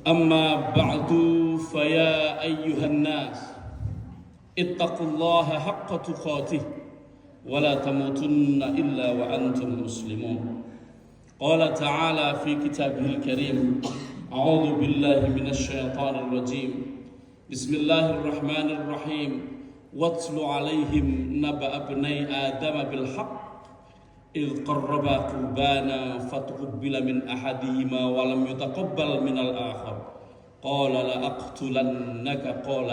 أما بعد فيا أيها الناس اتقوا الله حق تقاته ولا تموتن إلا وأنتم مسلمون. قال تعالى في كتابه الكريم: أعوذ بالله من الشيطان الرجيم. بسم الله الرحمن الرحيم. واتل عليهم نبأ ابني آدم بالحق إذ قربا قربانا فتقبل من أحدهما ولم يتقبل من الآخر قال لأقتلنك قال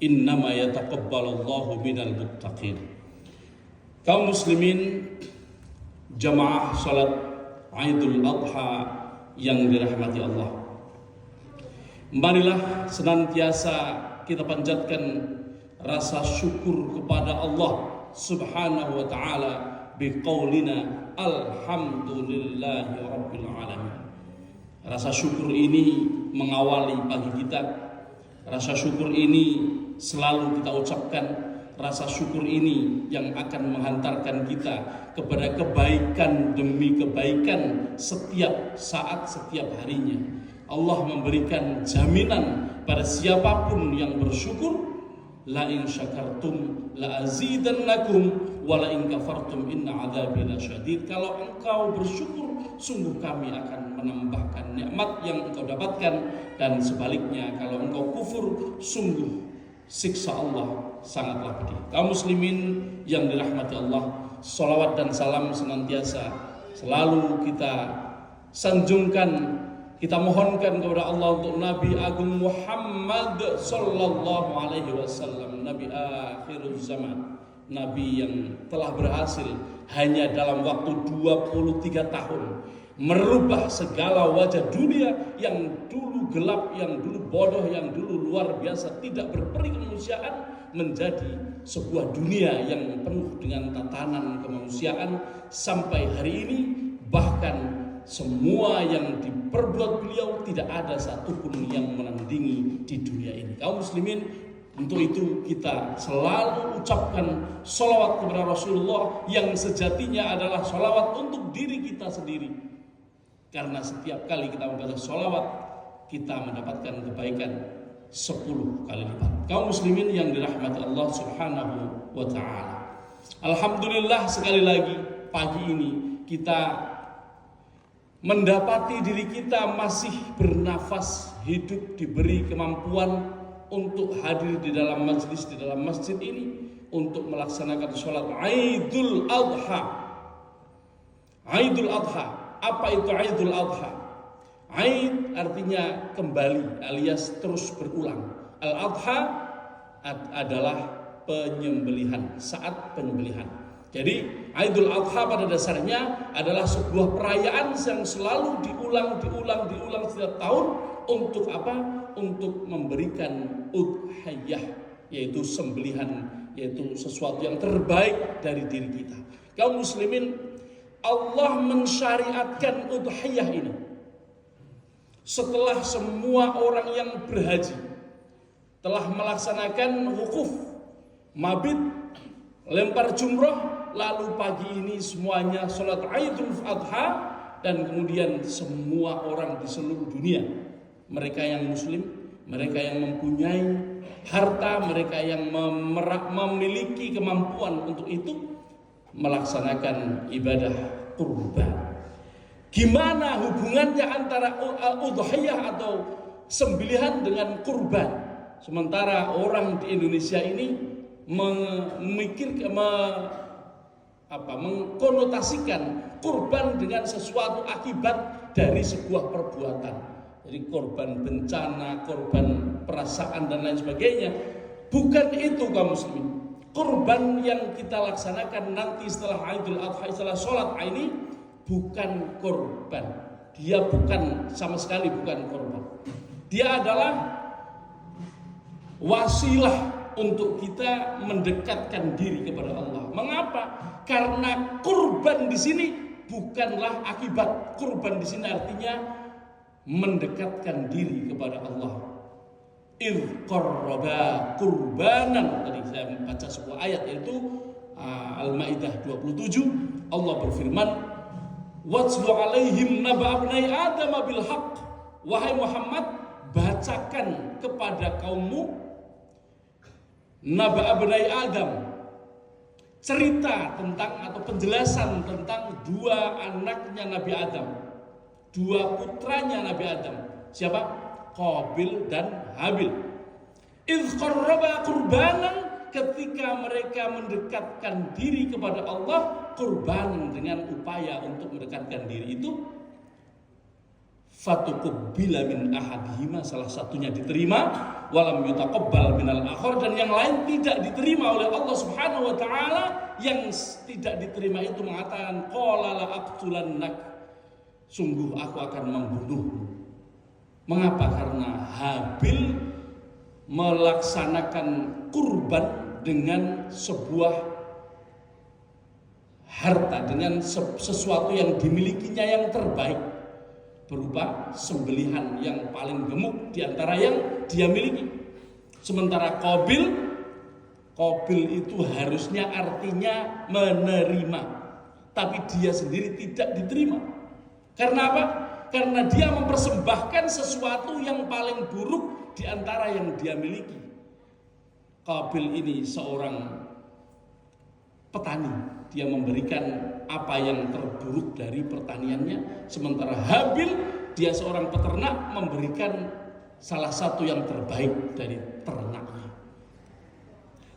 إنما يتقبل الله من المتقين. Kaum muslimin jamaah salat Idul Adha yang dirahmati Allah, marilah senantiasa kita panjatkan rasa syukur kepada Allah Subhanahu wa ta'ala biqaulina alhamdulillahi rabbil alamin. Rasa syukur ini mengawali pagi kita. Rasa syukur ini selalu kita ucapkan. Rasa syukur ini yang akan menghantarkan kita kepada kebaikan demi kebaikan setiap saat, setiap harinya. Allah memberikan jaminan pada siapapun yang bersyukur, la in syakartum la azidannakum wa la in kafartum inna adzabi lasyadid. Kalau engkau bersyukur, sungguh kami akan menambahkan nikmat yang engkau dapatkan, dan sebaliknya kalau engkau kufur, sungguh siksa Allah sangatlah pedih. Kaum muslimin yang dirahmati Allah, salawat dan salam senantiasa selalu kita sanjungkan, kita mohonkan kepada Allah untuk Nabi Agung Muhammad sallallahu alaihi wasallam, Nabi akhirul zaman, Nabi yang telah berhasil hanya dalam waktu 23 tahun merubah segala wajah dunia yang dulu gelap, yang dulu bodoh, yang dulu luar biasa tidak berperi kemanusiaan, menjadi sebuah dunia yang penuh dengan tatanan kemanusiaan sampai hari ini. Bahkan semua yang diperbuat beliau tidak ada satupun yang menandingi di dunia ini. Kaum muslimin, untuk itu kita selalu ucapkan sholawat kepada Rasulullah yang sejatinya adalah sholawat untuk diri kita sendiri. Karena setiap kali kita membaca sholawat, kita mendapatkan kebaikan 10 kali lipat. Kaum muslimin yang dirahmati Allah Subhanahu wa ta'ala, alhamdulillah sekali lagi pagi ini kita mendapati diri kita masih bernafas, hidup, diberi kemampuan untuk hadir di dalam majlis, di dalam masjid ini untuk melaksanakan sholat Idul Adha. Idul Adha, apa itu Idul Adha? Aid artinya kembali alias terus berulang. Al-Adha adalah penyembelihan, saat penyembelihan. Jadi Idul Adha pada dasarnya adalah sebuah perayaan yang selalu diulang setiap tahun. Untuk apa? Untuk memberikan udhiyah, yaitu sembelihan, yaitu sesuatu yang terbaik dari diri kita. Kaum muslimin, Allah mensyariatkan udhiyah ini setelah semua orang yang berhaji telah melaksanakan wukuf, mabit, lempar jumrah, lalu pagi ini semuanya sholat Idul Adha, dan kemudian semua orang di seluruh dunia, mereka yang muslim, mereka yang mempunyai harta, mereka yang memiliki kemampuan untuk itu, melaksanakan ibadah kurban. Gimana hubungannya antara udhiyah atau sembelihan dengan kurban? Sementara orang di Indonesia ini mengkonotasikan kurban dengan sesuatu akibat dari sebuah perbuatan. Jadi korban bencana, korban perasaan dan lain sebagainya. Bukan itu kaum muslimin. Kurban yang kita laksanakan nanti setelah Idul Adha, setelah sholat ini bukan korban. Dia bukan, sama sekali bukan korban. Dia adalah wasilah untuk kita mendekatkan diri kepada Allah. Mengapa? Karena kurban di sini bukanlah akibat. Kurban di sini artinya mendekatkan diri kepada Allah. Idh qarraba qurbanan. Tadi saya membaca sebuah ayat, yaitu Al-Maidah 27. Allah berfirman, Watlu alaihim naba abnai Adam bil haqq. Wahai Muhammad, bacakan kepada kaummu naba abnai Adam, cerita tentang atau penjelasan tentang dua anaknya Nabi Adam, dua putranya Nabi Adam. Siapa? Qabil dan Habil. Idz qarraba qurbanan, ketika mereka mendekatkan diri kepada Allah, qurbanan dengan upaya untuk mendekatkan diri itu, fatuqabbila min ahadihima, salah satunya diterima, walam yutaqabbal minal akhar, dan yang lain tidak diterima oleh Allah Subhanahu wa taala. Yang tidak diterima itu mengatakan qala la aqtulannak, sungguh aku akan membunuhmu. Mengapa? Karena Habil melaksanakan kurban dengan sebuah harta, dengan sesuatu yang dimilikinya yang terbaik, berupa sembelihan yang paling gemuk di antara yang dia miliki. Sementara Qabil itu harusnya artinya menerima, tapi dia sendiri tidak diterima. Karena apa? Karena dia mempersembahkan sesuatu yang paling buruk di antara yang dia miliki. Qabil ini seorang petani, dia memberikan apa yang terburuk dari pertaniannya. Sementara Habil, dia seorang peternak, memberikan salah satu yang terbaik dari ternaknya.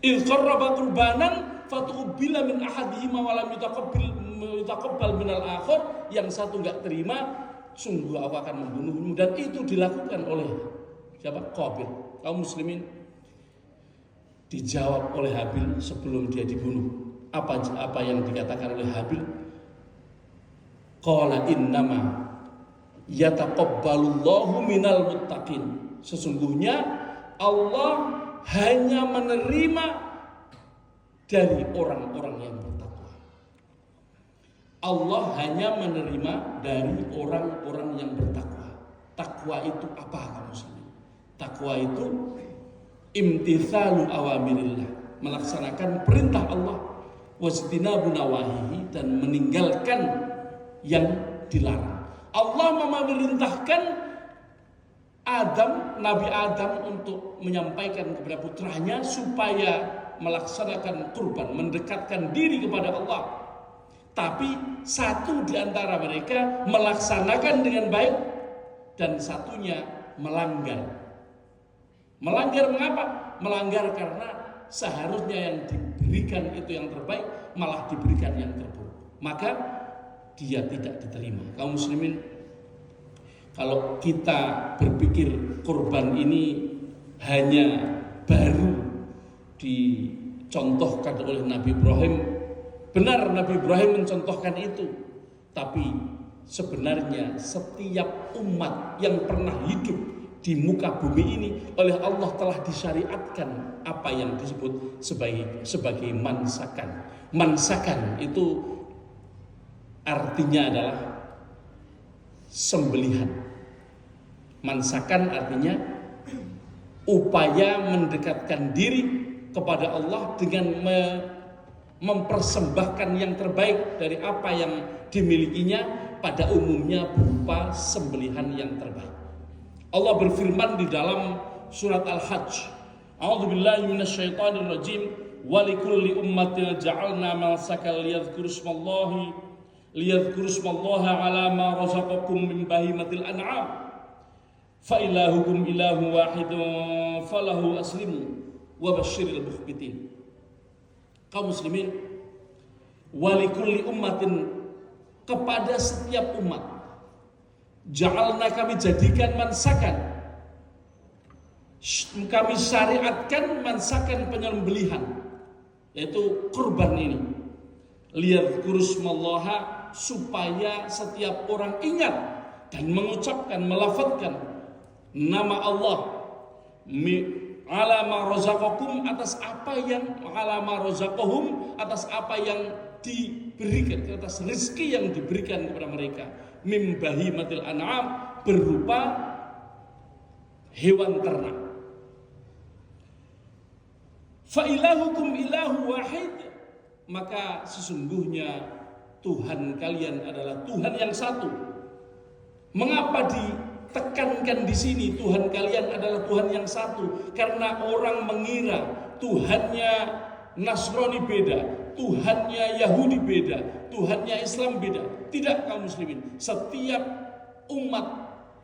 Idz qarraba qurbanan fatuqbila min ahadihima wa lam yutaqabbal minal akhar, yang satu enggak terima, sungguh aku akan membunuhmu. Dan itu dilakukan oleh siapa? Qabil. Kaum muslimin, dijawab oleh Habil sebelum dia dibunuh. Apa yang dikatakan oleh Habil? Qala innama yataqabbalullahu minal muttaqin. Sesungguhnya Allah hanya menerima dari orang-orang yang bertakwa. Allah hanya menerima dari orang-orang yang bertakwa. Takwa itu apa, kaum muslimin? Takwa itu imtithalu awamirillah, melaksanakan perintah Allah, wajtinabu nawahihi, dan meninggalkan yang dilarang. Allah memerintahkan Nabi Adam untuk menyampaikan kepada putranya supaya melaksanakan kurban, mendekatkan diri kepada Allah. Tapi satu di antara mereka melaksanakan dengan baik dan satunya melanggar. Melanggar mengapa? Melanggar karena seharusnya yang diberikan itu yang terbaik, malah diberikan yang terburuk. Maka dia tidak diterima. Kaum muslimin, kalau kita berpikir kurban ini hanya baru dicontohkan oleh Nabi Ibrahim, benar Nabi Ibrahim mencontohkan itu, tapi sebenarnya setiap umat yang pernah hidup di muka bumi ini oleh Allah telah disyariatkan apa yang disebut sebagai mansakan. Mansakan itu artinya adalah sembelihan. Mansakan artinya upaya mendekatkan diri kepada Allah dengan mempersembahkan yang terbaik dari apa yang dimilikinya, pada umumnya berupa sembelihan yang terbaik. Allah berfirman di dalam surat Al-Hajj, A'udzubillahi minasyaitonirrajim, wa likulli ummatin ja'alna mansakan liyadhkuru ismallaha ala ma razaqakum min bahimatil an'am fa ilahukum ilahu wahidun falahu aslimu wa basyiril mukhbitin. Kaum muslimin, wa likulli ummatin, kepada setiap umat, ja'alna, kami jadikan mansakan, kami syariatkan mansakan penyembelihan, yaitu kurban ini, liyadhkuru ismallaha, supaya setiap orang ingat dan mengucapkan, melafadzkan nama Allah, ala ma razaqakum, atas apa yang ala ma razaqahum, atas apa yang diberikan, atas rezeki yang diberikan kepada mereka, mim bahimatil an'am, berupa hewan ternak. Fa ilahukum ilahu wahid, maka sesungguhnya Tuhan kalian adalah Tuhan yang satu. Mengapa ditekankan di sini Tuhan kalian adalah Tuhan yang satu? Karena orang mengira Tuhannya Nasrani beda, Tuhannya Yahudi beda, Tuhannya Islam beda. Tidak, kaum muslimin. Setiap umat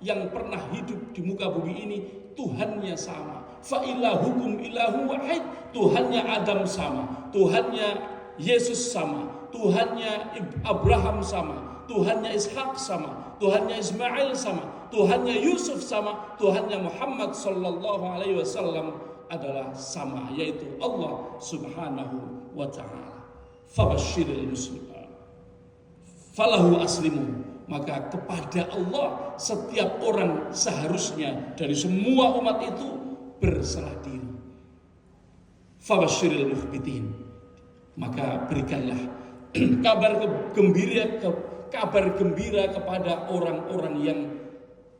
yang pernah hidup di muka bumi ini Tuhannya sama. Fa ilahukum ilahu wahid. Tuhannya Adam sama, Tuhannya Yesus sama, Tuhannya Abraham sama, Tuhannya Ishak sama, Tuhannya Ismail sama, Tuhannya Yusuf sama, Tuhannya Muhammad sallallahu alaihi wasallam adalah sama, yaitu Allah subhanahu wa ta'ala. Fabashiril muslimin falahu aslimu. Maka kepada Allah setiap orang seharusnya dari semua umat itu berserah diri. Fabashiril mukhbitin. Maka berikanlah kabar gembira kepada orang-orang yang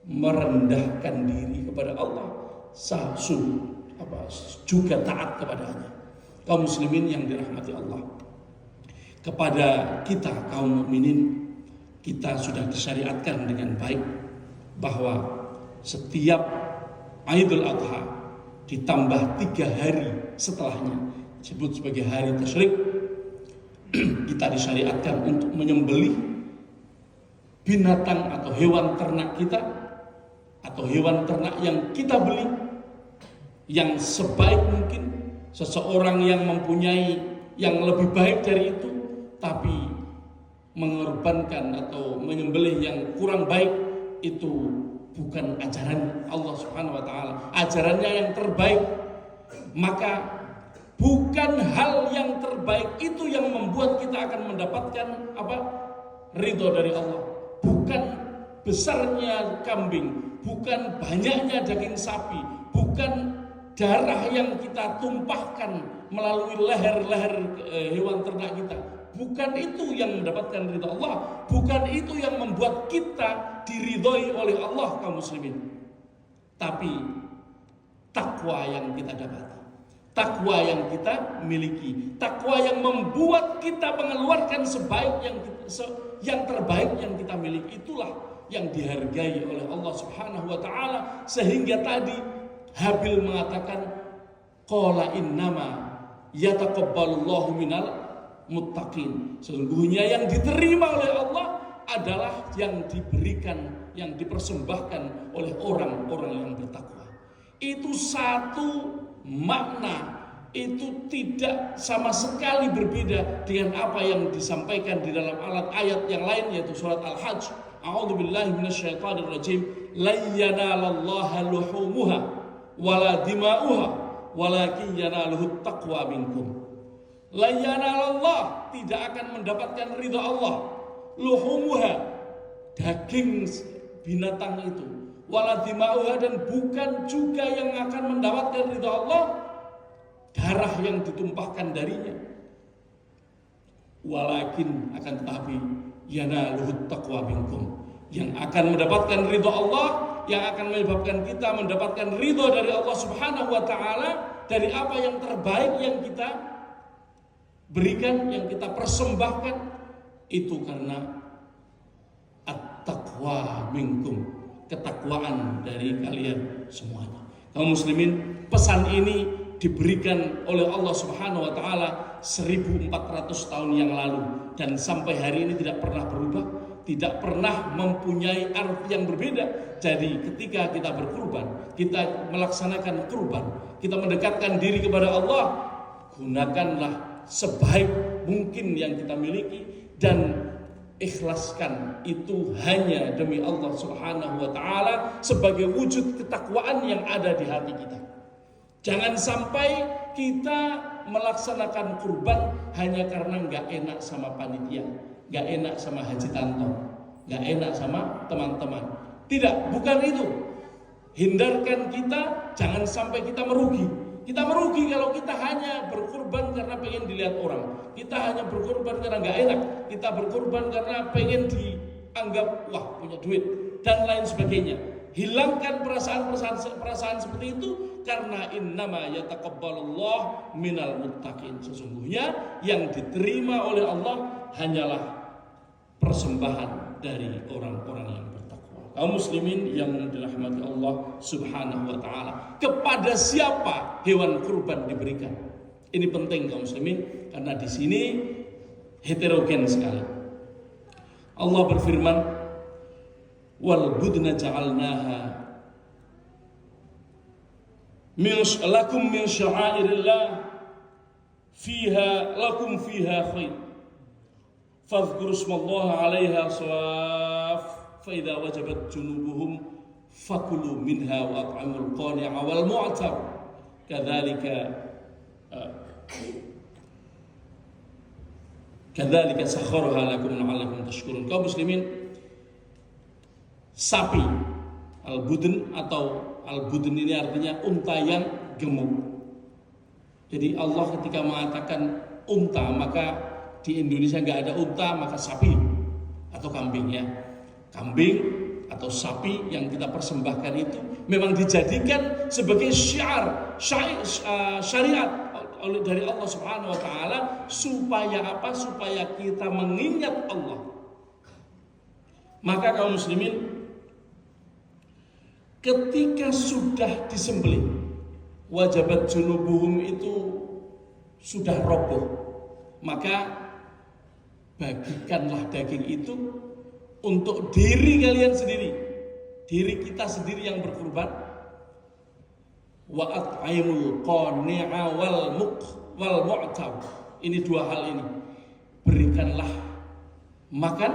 merendahkan diri kepada Allah, juga taat kepadanya. Kaum muslimin yang dirahmati Allah, kepada kita kaum mukminin, kita sudah disyariatkan dengan baik bahwa setiap Idul Adha ditambah 3 hari setelahnya, disebut sebagai hari tasyrik, kita disyariatkan untuk menyembelih binatang atau hewan ternak kita, atau hewan ternak yang kita beli, yang sebaik mungkin. Seseorang yang mempunyai yang lebih baik dari itu tapi mengorbankan atau menyembelih yang kurang baik, itu bukan ajaran Allah Subhanahu wa taala. Ajarannya yang terbaik. Maka bukan hal yang terbaik itu yang membuat kita akan mendapatkan ridho dari Allah. Bukan besarnya kambing, bukan banyaknya daging sapi, bukan darah yang kita tumpahkan melalui leher-leher hewan ternak kita. Bukan itu yang mendapatkan ridho Allah. Bukan itu yang membuat kita diridhoi oleh Allah, kaum muslimin. Tapi takwa yang kita dapati, takwa yang kita miliki, takwa yang membuat kita mengeluarkan yang terbaik yang kita miliki, itulah yang dihargai oleh Allah Subhanahu wa taala. Sehingga tadi Habil mengatakan, qala innama yataqabbalullahu minal muttaqin. Sesungguhnya yang diterima oleh Allah adalah yang diberikan, yang dipersembahkan oleh orang-orang yang bertakwa. Itu satu makna, itu tidak sama sekali berbeda dengan apa yang disampaikan di dalam ayat yang lain, yaitu surat Al-Hajj. A'udzubillahi minasyaitonirrajim. La yanalallaha luhumuha wala dima'uha walakin yanaluhut taqwa minkum. La yanalallah, tidak akan mendapatkan ridha Allah, luhumuha, daging binatang itu, wala dima'uha, dan bukan juga yang akan mendapatkan ridha Allah darah yang ditumpahkan darinya. Walakin, akan tetapi, yanaluhut taqwa minkum, yang akan mendapatkan ridha Allah, yang akan menyebabkan kita mendapatkan ridho dari Allah Subhanahu wa taala dari apa yang terbaik yang kita berikan, yang kita persembahkan, itu karena at-taqwa minkum, ketakwaan dari kalian semuanya. Kaum muslimin, pesan ini diberikan oleh Allah Subhanahu wa taala 1400 tahun yang lalu dan sampai hari ini tidak pernah berubah, tidak pernah mempunyai arti yang berbeda. Jadi ketika kita berkurban, kita melaksanakan kurban, kita mendekatkan diri kepada Allah, gunakanlah sebaik mungkin yang kita miliki dan ikhlaskan itu hanya demi Allah Subhanahu wa taala sebagai wujud ketakwaan yang ada di hati kita. Jangan sampai kita melaksanakan kurban hanya karena nggak enak sama panitia, nggak enak sama Haji Tanto, nggak enak sama teman-teman. Tidak, bukan itu. Hindarkan kita, jangan sampai kita merugi. Kita merugi kalau kita hanya berkurban karena pengen dilihat orang. Kita hanya berkurban karena nggak enak. Kita berkurban karena pengen dianggap wah punya duit dan lain sebagainya. Hilangkan perasaan seperti itu, karena innama yataqabbalullah minal muttaqin. Sesungguhnya yang diterima oleh Allah hanyalah persembahan dari orang-orang yang bertakwa. Kaum muslimin yang dirahmati Allah Subhanahu wa taala, kepada siapa hewan kurban diberikan? Ini penting kaum muslimin karena di sini heterogen sekali. Allah berfirman, wal budna ja'alnaha lakum min sya'airillah fiha lakum fiha khair fadhkuru ismallaha 'alaiha shawaf fa idza wajabat junubuhum fakulu minha wa at'imul qani'a wal mu'tar kadzalika sakhkharaha lakum la'allakum tashkurun. Kaum muslimin, sapi al-budn atau al-budn ini artinya unta yang gemuk. Jadi Allah ketika mengatakan unta, maka di Indonesia nggak ada unta, maka sapi atau kambing ya. Kambing atau sapi yang kita persembahkan itu memang dijadikan sebagai syariat oleh dari Allah Subhanahu wa taala supaya apa? Supaya kita mengingat Allah. Maka kaum muslimin, ketika sudah disembelih, wajabat junubuhum itu sudah roboh, maka bagikanlah daging itu untuk diri kalian sendiri, diri kita sendiri yang berkurban. Wa at'imul qani'a wal mu'tab. Ini dua hal ini. Berikanlah makan,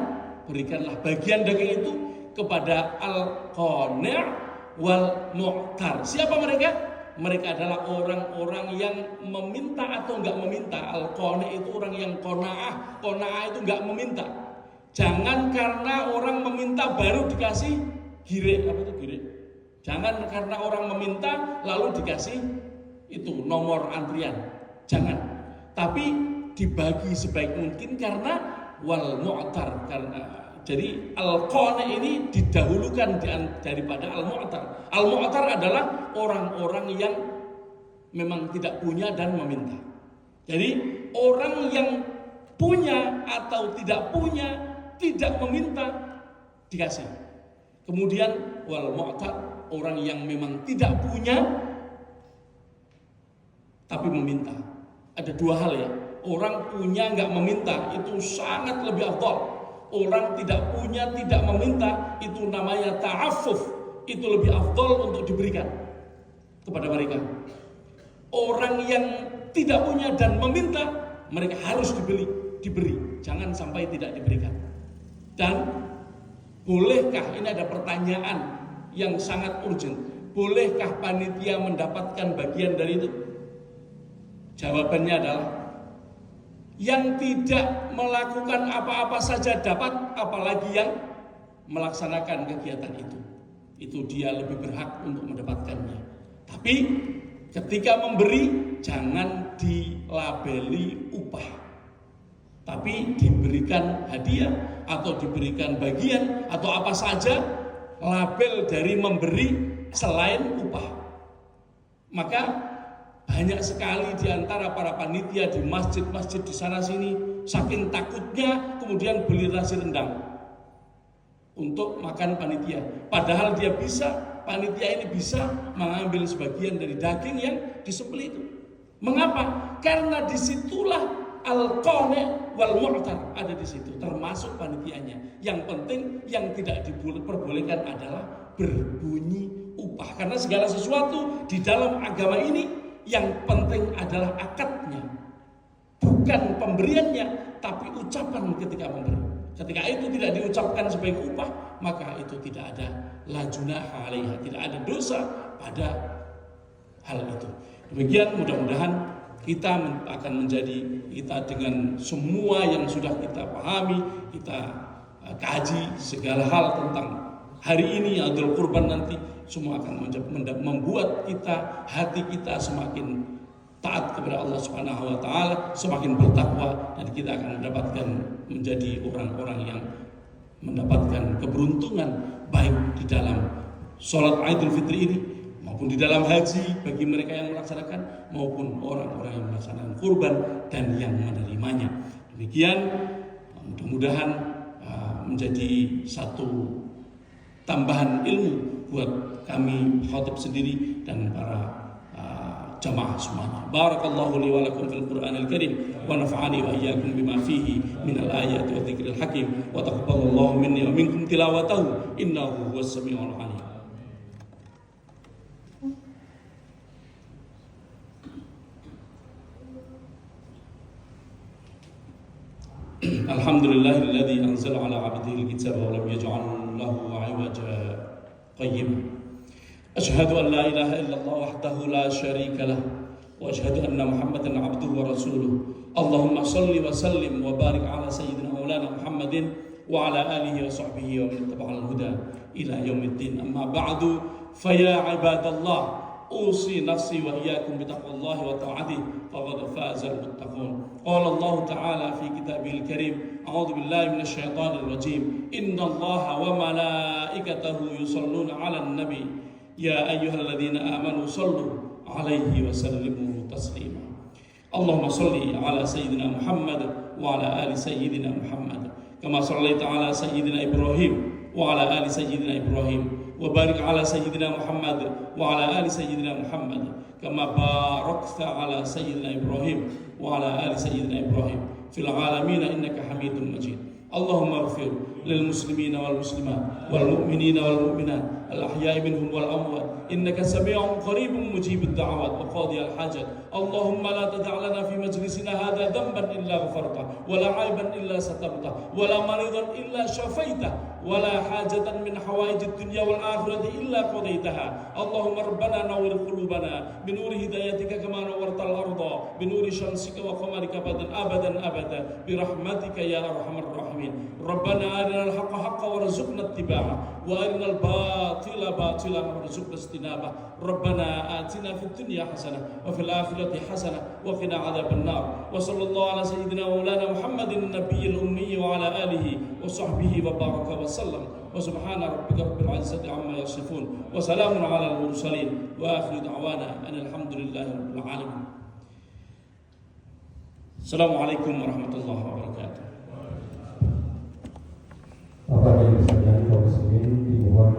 berikanlah bagian daging itu kepada al-qani' wal mu'tar. Siapa mereka? Mereka adalah orang-orang yang meminta atau enggak meminta. Al-qani' itu orang yang qanaah. Qanaah itu enggak meminta. Jangan karena orang meminta baru dikasih gire. Apa itu gire? Jangan karena orang meminta lalu dikasih itu nomor antrian. Jangan. Tapi dibagi sebaik mungkin karena wal mu'tar, karena jadi al-qani ini didahulukan daripada al-mu'tar. Al-mu'tar adalah orang-orang yang memang tidak punya dan meminta. Jadi orang yang punya atau tidak punya, tidak meminta, dikasih. Kemudian wal mu'tar, orang yang memang tidak punya tapi meminta. Ada dua hal ya. Orang punya nggak meminta itu sangat lebih afdal. Orang tidak punya tidak meminta itu namanya ta'affuf. Itu lebih afdal untuk diberikan kepada mereka. Orang yang tidak punya dan meminta, mereka harus diberi. Jangan sampai tidak diberikan. Dan bolehkah, ini ada pertanyaan yang sangat urgent, bolehkah panitia mendapatkan bagian dari itu? Jawabannya adalah yang tidak melakukan apa-apa saja dapat, apalagi yang melaksanakan kegiatan itu. Itu dia lebih berhak untuk mendapatkannya. Tapi ketika memberi jangan dilabeli upah, tapi diberikan hadiah atau diberikan bagian atau apa saja label dari memberi selain upah. Maka banyak sekali di antara para panitia di masjid-masjid di sana sini saking takutnya kemudian beli nasi rendang untuk makan panitia. Padahal dia panitia ini bisa mengambil sebagian dari daging yang disembelih itu. Mengapa? Karena disitulah al-qani' wal mu'tar ada di situ, termasuk panitianya. Yang penting yang tidak diperbolehkan adalah berbunyi upah. Karena segala sesuatu di dalam agama ini yang penting adalah akadnya, bukan pemberiannya, tapi ucapan ketika memberi. Ketika itu tidak diucapkan sebagai upah, maka itu tidak ada la junaha 'alaiha, tidak ada dosa pada hal itu. Demikian, mudah-mudahan kita akan menjadi kita dengan semua yang sudah kita pahami, kita kaji segala hal tentang hari ini Idul Kurban nanti, semua akan membuat kita, hati kita semakin taat kepada Allah Subhanahu wa taala, semakin bertakwa, dan kita akan mendapatkan menjadi orang-orang yang mendapatkan keberuntungan baik di dalam sholat Idul Fitri ini maupun di dalam haji bagi mereka yang melaksanakan, maupun orang-orang yang melaksanakan kurban dan yang menerimanya. Demikian, mudah-mudahan menjadi satu tambahan ilmu buat kami khatib sendiri dan para jamaah semuanya. Barakallahu li wa lakum fil Qur'anil Karim wa nafa'ani wa iyyakum bima fihi minal ayati wa dzikril hakim wa taqabbalallahu minni wa minkum tilawatahu innahu huwas samiul alim. Alhamdulillahilladzi anzala ala 'abdihi al-kitaba wa lam yaj'al lahu 'iwaja qayyima. أشهد أن لا إله إلا الله وحده لا شريك له وأشهد أن محمدا عبده ورسوله اللهم صل وسلم وبارك على سيدنا مولانا محمد وعلى آله وصحبه ومن تبع الهدى إلى يوم الدين أما بعد فيا عباد الله أوصي نفسي وإياكم بتقوى الله وطاعته فقد فاز المتقون قال الله تعالى في كتابه الكريم أعوذ بالله من الشيطان الرجيم إن الله وملائكته يصلون على النبي يا أيها الذين آمنوا صلوا عليه وسلموا تسليما اللهم صل على سيدنا محمد وعلى آل سيدنا محمد كما صليت على سيدنا إبراهيم وعلى آل سيدنا إبراهيم وبارك على سيدنا محمد وعلى آل سيدنا محمد كما باركت على سيدنا إبراهيم وعلى آل سيدنا إبراهيم في العالمين إنك حميد مجيد اللهم اغفر للمسلمين والمسلمات والمؤمنين والمؤمنات الأحياء منهم والأموات إنك سميع قريب مجيب الدعوات وقاضي الحاجات اللهم لا تدع لنا في مجلسنا هذا ذنبا إلا غفرته ولا عيبا إلا سترته ولا مريضا إلا شفيته ولا حاجة من حوائج الدنيا والآخرة إلا قضيتها اللهم ربنا نور قلوبنا بنور هدايتك كما نورت الأرض بنور شمسك وقمرك أبدا أبدا برحمتك يا أرحم الراحمين ربنا أرنا الحق حقا وارزقنا اتباعه وأرنا الباطل باطلا وارزقنا اجتنابه ربنا آتنا في الدنيا حسنة وفي الآخرة حسنة وقنا عذاب النار وصلى الله على سيدنا مولانا محمد النبي الأمي وعلى آله وصحبه وبارك وسلم وسبحان ربك رب العزة عما يصفون وسلام على المرسلين وآخر دعوانا أن الحمد لله رب العالمين. السلام عليكم ورحمة الله وبركاته. Bapak Ibu sekalian kaum muslimin dimohon